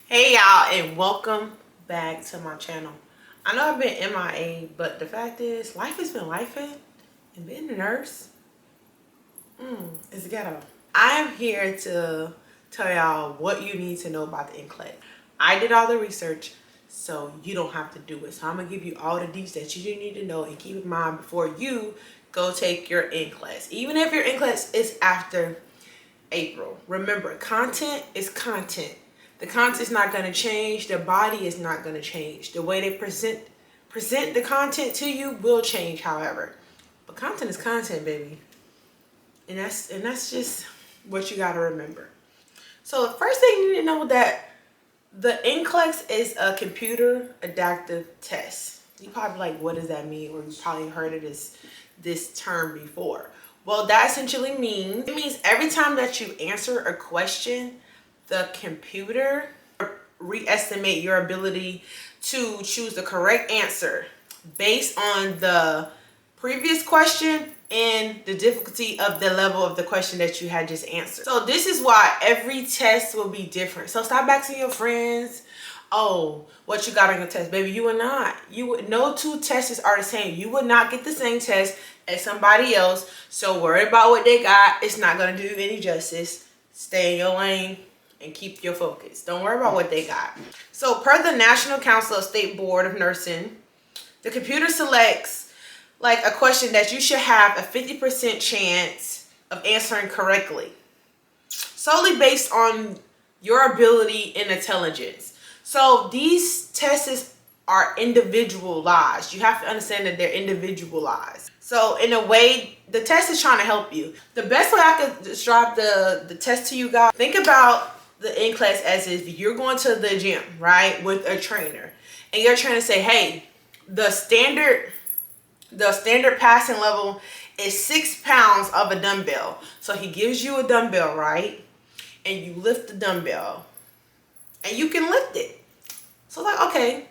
Hey y'all, and welcome back to my channel. I know I've been MIA, but the fact is life has been lifing, and being a nurse is ghetto. I am here to tell y'all what you need to know about the Nclex. I did all the research, so you don't have to do it. So I'm gonna give you all the details that you need to know and keep in mind before you go take your Nclex. Even if your Nclex is after April. Remember, content is content. The content's not going to change. The body is not going to change. The way they present the content to you will change, however. But content is content, baby. And that's just what you got to remember. So the first thing you need to know that the Nclex is a computer adaptive test. You probably like, what does that mean? Or you probably heard of this term before. Well, that essentially means every time that you answer a question, the computer re-estimate your ability to choose the correct answer based on the previous question and the difficulty of the level of the question that you had just answered. So this is why every test will be different. So stop asking your friends, oh, what you got on your test, baby. You would not. No two tests are the same. You would not get the same test as somebody else. So worry about what they got. It's not going to do you any justice. Stay in your lane and keep your focus. Don't worry about what they got. So per the National Council of State Board of Nursing, the computer selects like a question that you should have a 50% chance of answering correctly, solely based on your ability and intelligence. So these tests are individualized. You have to understand that they're individualized. So in a way, the test is trying to help you. The best way I could describe the test to you guys, think about the Nclex as if you're going to the gym, right, with a trainer. And you're trying to say, hey, the standard passing level is 6 pounds of a dumbbell. So he gives you a dumbbell, right? And you lift the dumbbell. And you can lift it. So like, okay,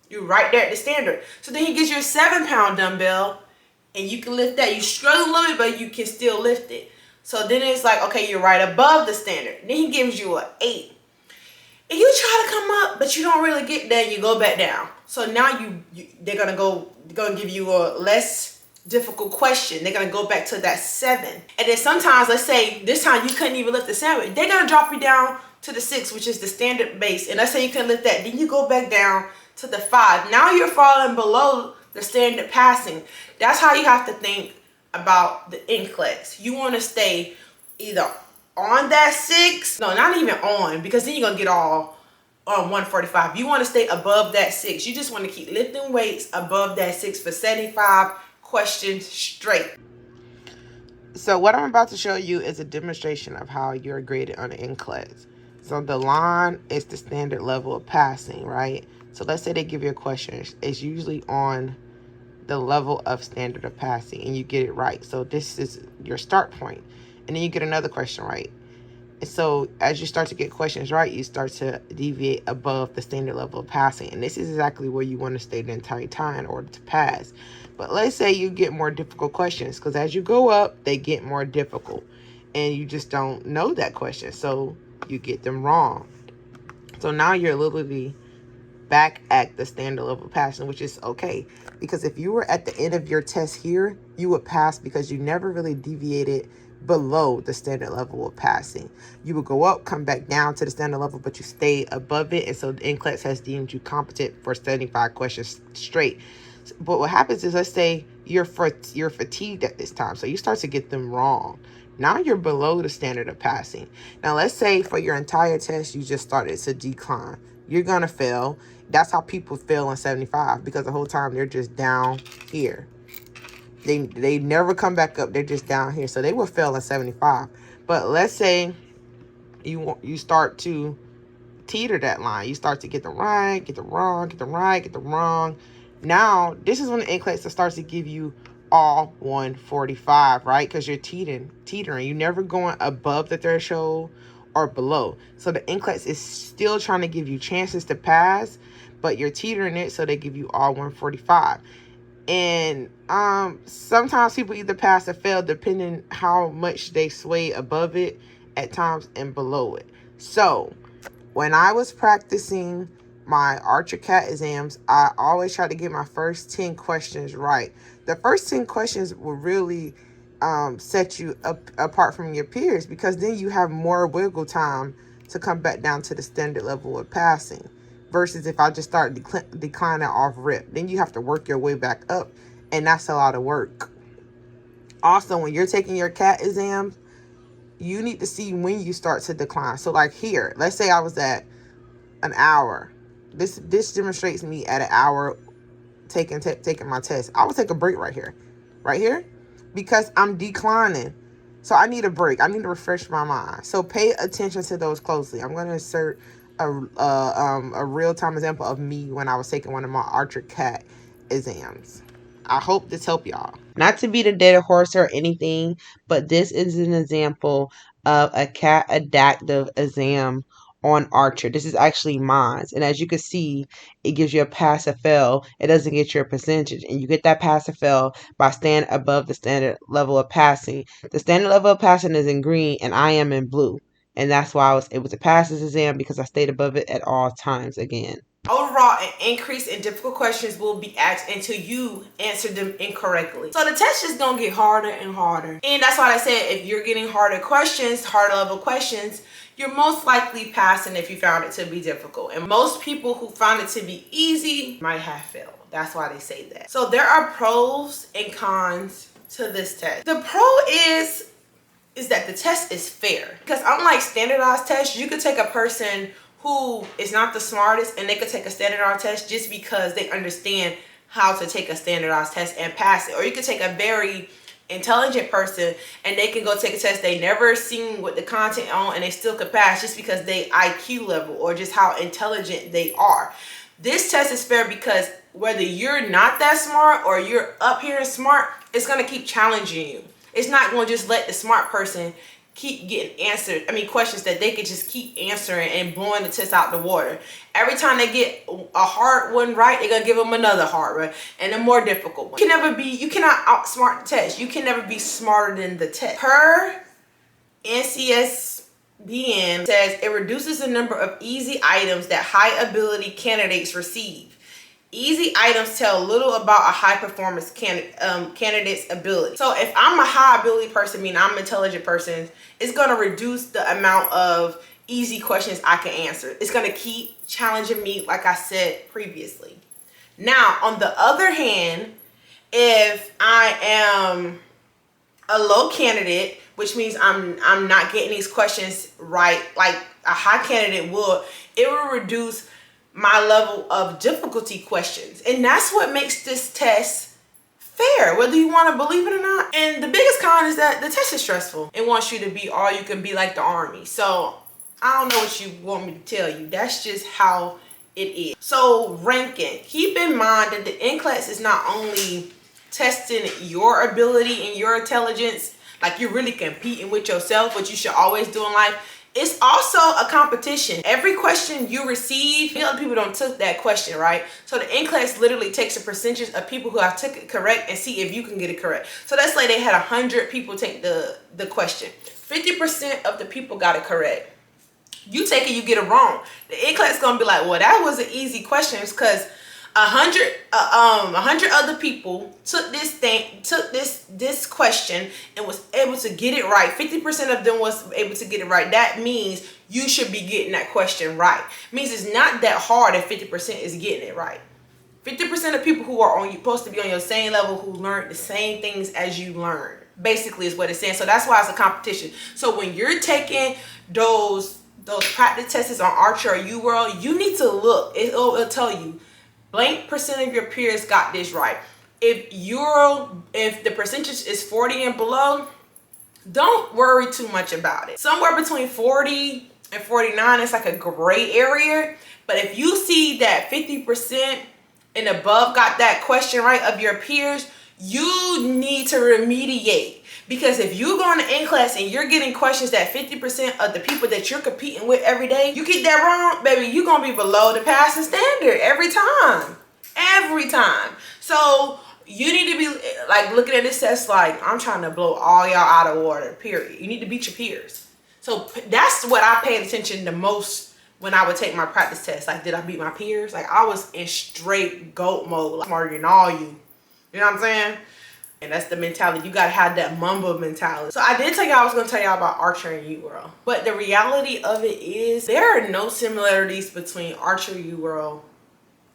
you're right there at the standard. So then he gives you a 7-pound dumbbell and you can lift that. You struggle a little bit, but you can still lift it. So then it's like, okay, you're right above the standard. Then he gives you an 8. And you try to come up, but you don't really get there. You go back down. So now they're gonna give you a less difficult question. They're gonna go back to that 7. And then sometimes, let's say this time you couldn't even lift the 7. They're gonna drop you down to the 6, which is the standard base. And let's say you couldn't lift that. Then you go back down to the 5. Now you're falling below the standard passing. That's how you have to think about the Nclex. You want to stay either on that 6, no, not even on, because then you're gonna get all on 145. You want to stay above that 6. You just want to keep lifting weights above that 6 for 75 questions straight. So what I'm about to show you is a demonstration of how you're graded on the Nclex. So the line is the standard level of passing, right? So let's say they give you a question. It's usually on the level of standard of passing and you get it right. So this is your start point. And then you get another question right. And so as you start to get questions right, you start to deviate above the standard level of passing. And this is exactly where you want to stay the entire time in order to pass. But let's say you get more difficult questions, because as you go up, they get more difficult. And you just don't know that question. So you get them wrong. So now you're literally back at the standard level of passing, which is okay. Because if you were at the end of your test here, you would pass because you never really deviated below the standard level of passing. You would go up, come back down to the standard level, but you stay above it. And so the Nclex has deemed you competent for 75 questions straight. But what happens is, let's say you're fatigued at this time. So you start to get them wrong. Now you're below the standard of passing. Now let's say for your entire test, you just started to decline. You're going to fail. That's how people fail in 75, because the whole time they're just down here. They never come back up. They're just down here. So they will fail in 75. But let's say you start to teeter that line. You start to get the right, get the wrong, get the right, get the wrong. Now, this is when the Nclex starts to give you all 145, right? Because you're teetering. You're never going above the threshold or below. So the Nclex is still trying to give you chances to pass, but you're teetering it, so they give you all 145. And sometimes people either pass or fail depending how much they sway above it at times and below it. So when I was practicing my Archer CAT exams, I always try to get my first 10 questions right. The first 10 questions will really set you apart from your peers, because then you have more wiggle time to come back down to the standard level of passing. Versus if I just start declining off rip, then you have to work your way back up, and that's a lot of work. Also, when you're taking your CAT exams, you need to see when you start to decline. So like here, let's say I was at an hour. This demonstrates me at an hour taking my test. I would take a break right here, because I'm declining. So I need a break. I need to refresh my mind. So pay attention to those closely. I'm going to insert a real-time example of me when I was taking one of my Archer CAT exams. I hope this helped y'all. Not to beat a dead horse or anything, but this is an example of a CAT adaptive exam on Archer. This is actually mine. And as you can see, it gives you a pass or fail. It doesn't get you a percentage. And you get that pass or fail by staying above the standard level of passing. The standard level of passing is in green, and I am in blue. And that's why I was able to pass this exam, because I stayed above it at all times again. Overall, an increase in difficult questions will be asked until you answer them incorrectly. So the test is going to get harder and harder. And that's why I said, if you're getting harder level questions, you're most likely passing if you found it to be difficult. And most people who found it to be easy might have failed. That's why they say that. So there are pros and cons to this test. The pro is that the test is fair. Because unlike standardized tests, you could take a person who is not the smartest and they could take a standardized test just because they understand how to take a standardized test and pass it. Or you could take a very intelligent person and they can go take a test they never seen with the content on, and they still could pass just because they IQ level or just how intelligent they are. This test is fair because whether you're not that smart or you're up here and smart, it's going to keep challenging you. It's not going to just let the smart person keep getting questions that they could just keep answering and blowing the test out the water. Every time they get a hard one right, they're gonna give them another hard one and a more difficult one. You cannot outsmart the test. You can never be smarter than the test. Per NCSBN says it reduces the number of easy items that high ability candidates receive. Easy items tell little about a high performance candidate's ability. So if I'm a high ability person, meaning I'm an intelligent person, it's going to reduce the amount of easy questions I can answer. It's going to keep challenging me, like I said previously. Now, on the other hand, if I am a low candidate, which means I'm not getting these questions right like a high candidate would, it will reduce my level of difficulty questions. And that's what makes this test fair, whether you want to believe it or not. And the biggest con is that the test is stressful. It wants you to be all you can be, like the army. So I don't know what you want me to tell you. That's just how it is. So ranking. Keep in mind that the Nclex is not only testing your ability and your intelligence, like you're really competing with yourself, which you should always do in life. It's also a competition. Every question you receive, other people don't took that question, right? So the Nclex literally takes a percentage of people who have took it correct and see if you can get it correct. So let's say they had 100 people take the question. 50% of the people got it correct. You take it, you get it wrong. The Nclex is gonna be like, well, that was an easy question because 100 other people took this question and was able to get it right. 50% of them was able to get it right. That means you should be getting that question right. It means it's not that hard if 50% is getting it right. 50% of people who are supposed to be on your same level, who learned the same things as you learned, basically is what it's saying. So that's why it's a competition. So when you're taking those practice tests on Archer or UWorld, you need to look. It'll tell you blank percent of your peers got this right. If the percentage is 40 and below, don't worry too much about it. Somewhere between 40 and 49 is like a gray area. But if you see that 50% and above got that question right of your peers, you need to remediate. Because if you're going to Nclex and you're getting questions that 50% of the people that you're competing with every day, you get that wrong, baby, you're going to be below the passing standard every time. Every time. So you need to be like looking at this test like, I'm trying to blow all y'all out of water, period. You need to beat your peers. So that's what I paid attention the most when I would take my practice test. Like, did I beat my peers? Like, I was in straight GOAT mode, like, smarter than all you. You know what I'm saying? And that's the mentality. You gotta have that mamba mentality. So I did tell y'all I was gonna tell y'all about Archer and UWorld. But the reality of it is there are no similarities between Archer, UWorld,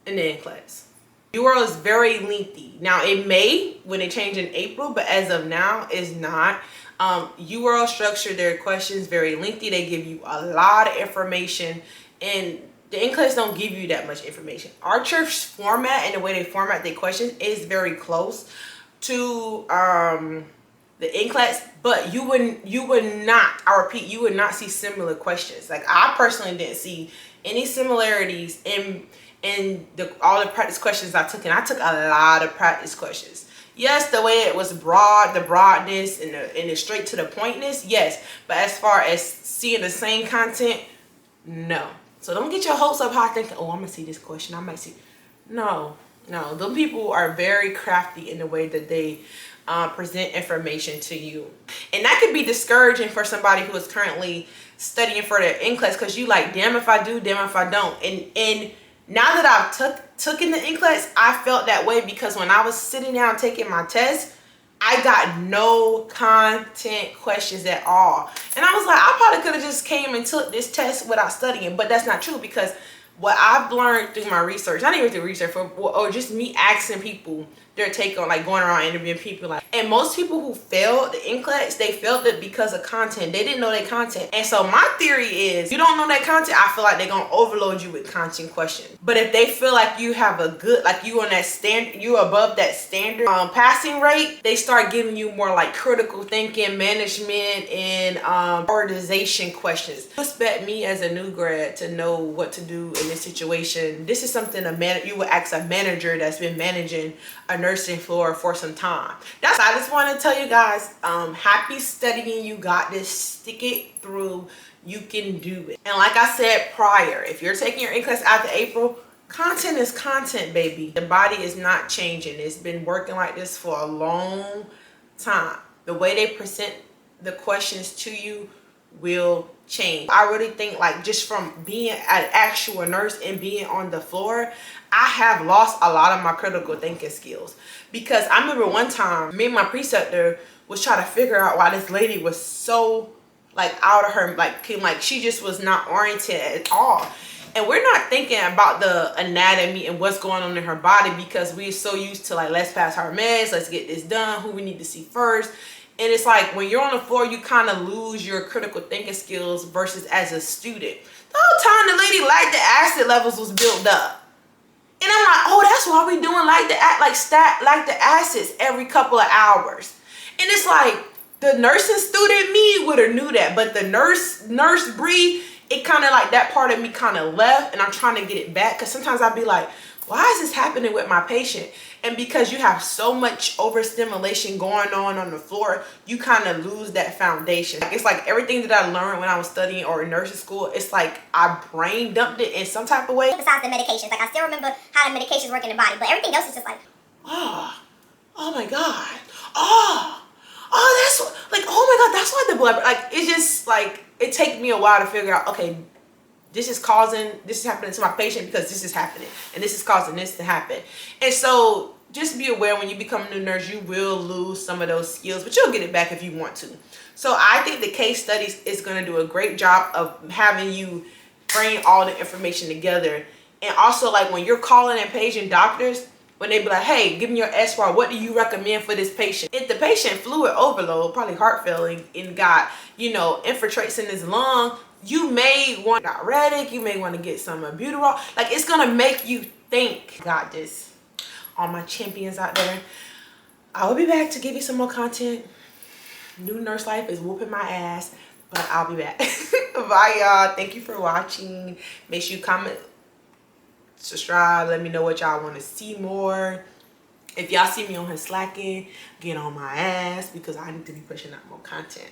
and the Nclex. UWorld is very lengthy. Now it may when it change in April, but as of now, it's not. UWorld structure their questions very lengthy. They give you a lot of information, and the Nclex don't give you that much information. Archer's format and the way they format their questions is very close to the Nclex, but you would not, I repeat, you would not see similar questions. Like, I personally didn't see any similarities in all the practice questions I took, and I took a lot of practice questions. Yes, the way it was broad, the broadness and the straight to the pointness, yes. But as far as seeing the same content, no. So don't get your hopes up high thinking, oh, I'm gonna see this question, I might see. No, them people are very crafty in the way that they present information to you. And that could be discouraging for somebody who is currently studying for their Nclex, because you like, damn if I do, damn if I don't. And now that I've taken the Nclex, I felt that way, because when I was sitting down taking my test, I got no content questions at all. And I was like, I probably could have just came and took this test without studying, but that's not true, because what I've learned through my research, not even through research, or just me asking people their take on, like, going around interviewing people, like, and most people who failed the Nclex, they failed it because of content. They didn't know their content. And so my theory is, you don't know that content, I feel like they're gonna overload you with content questions. But if they feel like you have a good, like, you on that standard, you above that standard passing rate, they start giving you more like critical thinking, management, and prioritization questions. Expect me as a new grad to know what to do in this situation. This is something you would ask a manager that's been managing a nursing floor for some time. I just want to tell you guys, happy studying. You got this. Stick it through. You can do it. And like I said prior, if you're taking your Nclex after April, content is content, baby. The body is not changing. It's been working like this for a long time. The way they present the questions to you will change. I really think, like, just from being an actual nurse and being on the floor, I have lost a lot of my critical thinking skills. Because I remember one time, me and my preceptor was trying to figure out why this lady was so, like, out of her, like she just was not oriented at all. And we're not thinking about the anatomy and what's going on in her body, because we're so used to, like, let's pass her meds, let's get this done, who we need to see first. And it's like, when you're on the floor, you kind of lose your critical thinking skills versus as a student. The whole time the lady lactic acid levels was built up. And I'm like, oh, that's why we doing lactic acids every couple of hours. And it's like, the nursing student me would have knew that. But the nurse Bree, it kind of like, that part of me kind of left, and I'm trying to get it back. Because sometimes I'll be like, why is this happening with my patient? And because you have so much overstimulation going on the floor, you kind of lose that foundation. It's like everything that I learned when I was studying or in nursing school, it's like I brain dumped it in some type of way. Besides the medications, like, I still remember how the medications work in the body, but everything else is just like, oh my God. That's like, oh my God, that's why the blood, like, it's just like, it takes me a while to figure out, okay, this is happening to my patient because this is happening, and this is causing this to happen. And so just be aware, when you become a new nurse, you will lose some of those skills, but you'll get it back if you want to. So I think the case studies is going to do a great job of having you bring all the information together. And also, like, when you're calling and paging doctors, when they be like, hey, give me your SR, what do you recommend for this patient? If the patient fluid overload, probably heart failing, and got, infiltrates in his lung, you may want diuretic, you may want to get some albuterol. Like, it's going to make you think. Got this. All my champions out there. I will be back to give you some more content. New nurse life is whooping my ass, but I'll be back. Bye, y'all. Thank you for watching. Make sure you comment, subscribe, let me know what y'all want to see more. If y'all see me on here slacking, get on my ass, because I need to be pushing out more content.